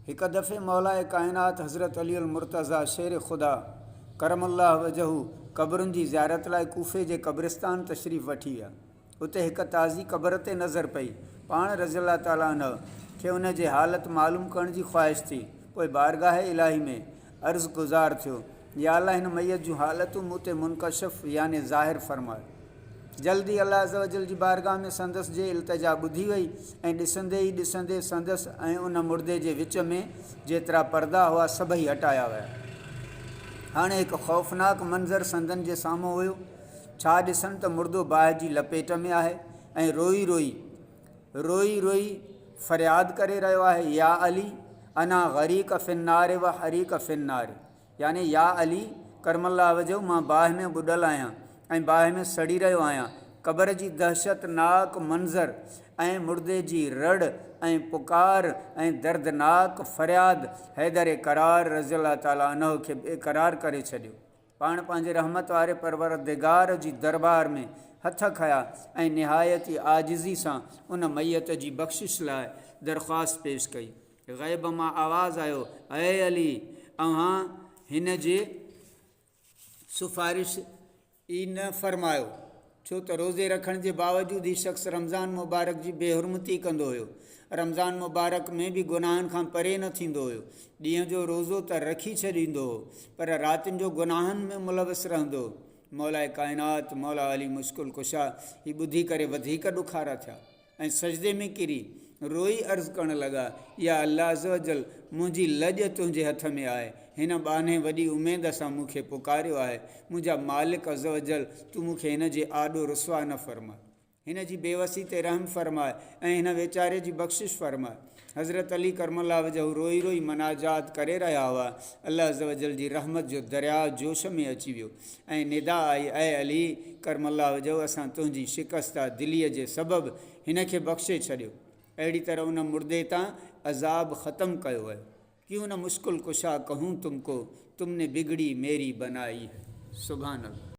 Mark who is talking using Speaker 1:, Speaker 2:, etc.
Speaker 1: एक दफ़े मौलाए कायनात हज़रत अली मुर्तज़ा शेर ख़ुदा करमल्लाह वजहू क़ब्रुनि जी ज़ियारत लाइ कूफ़े जे क़ब्रिस्तान तशरीफ़ वठी विया। उते हिक ताज़ी क़ब्र ते नज़र पई। पाण रज़ियल्लाहु ताला अन्हु खे उन जी हालत मालूम करण जी ख़्वाहिश थी। पोइ बारगाह इलाही में अर्ज़ गुज़ार थियो, या अल्लाह हिन मैयत जूं हालतूं मूं ते मुनकशिफ़ याने ज़ाहिर फ़रमाए। जल्दी अल्लाह अज़्ज़ वजल जी बारगाह में संदसि जे इल्तिजा ॿुधी वई ऐं ॾिसंदे ई ॾिसंदे संदसि ऐं उन मुर्दे जे विच में जेतिरा पर्दा हुआ सभई हटाया विया। हाणे हिकु ख़ौफ़नाक मंज़र संदन जे साम्हूं हुयो। छा ॾिसनि त मुर्दो बाहि जी लपेट में आहे ऐं रोई रोई फ़रियाद करे रहियो आहे, या अली अना ग़रीक़ फ़िन्नार व हरीक़ फ़िन्नार, यानी या अली करमल्लाह वजहू मां बाहि में ॿुॾल आहियां ऐं बाहि में सड़ी रहियो आहियां। क़ब्र जी दहशतनाक मंज़र ऐं मुर्दे जी रड़ ऐं पुकार ऐं दर्दनाक फ़रियाद हैदर करार रज़ियल्लाहु ताला अन्हु खे बेक़रार करे छॾियो। पाण पंहिंजे रहमत वारे परवरदिगार जी दरबार में हथ खया ऐं निहायती आजिज़ी सां उन मैयत जी बख़्शिश लाइ दरख़्वास्त पेश कई। ग़ैब मां आवाज़ आयो, ऐ अली, अव्हां हिन जे सिफ़ारिश ई न फ़रमायो, छो त रोज़े रखण जे बावजूदि हीउ शख़्स रमज़ान मुबारक जी बेहुरमती कंदो हुयो। रमज़ान मुबारक में बि गुनाहनि खां परे न थींदो हुयो। ॾींहं जो रोज़ो त रखी छॾींदो हो, पर रातिनि जो गुनाहनि में मुलविस रहंदो हो। मौलाए कायनात मौला अली मुश्किल कुशा हीउ ॿुधी करे वधीक ॾुखारा थिया ऐं सजदे में किरी रोई अर्ज़ु करणु लॻा, या अल्लाह अज़्ज़ वजल, मुंहिंजी लॼ तुंहिंजे हथ में आहे। हिन बाने वॾी उमेद सां मूंखे पुकारियो आहे। मुंहिंजा मालिक अज़्ज़ वजल, तूं मूंखे हिन जे आॾो रुसवा न फ़रमाए, हिन जी बेवसी ते रहम फ़रमाए ऐं हिन वेचारे जी बख़्शिश फ़रमाए। हज़रत अली करमल्लाह वजहू रोई रोई मनाजात करे रहिया हुआ। अल्लाह अज़्ज़ वजल जी रहमत जो दरिया जोश में अची वियो ऐं निदा आई, ऐं अली करमल्लाह वजहू, असां तुंहिंजी शिकस्ता दिलीअ जे सबबु हिन खे बख़्शे छॾियो। अहिड़ी तरह उन मुर्दे तां अज़ाब ख़तमु कयो आहे। क्यों न मुश्किल कुशा कहूँ तुमको, तुमने बिगड़ी मेरी बनाई है। सुभान अल्लाह।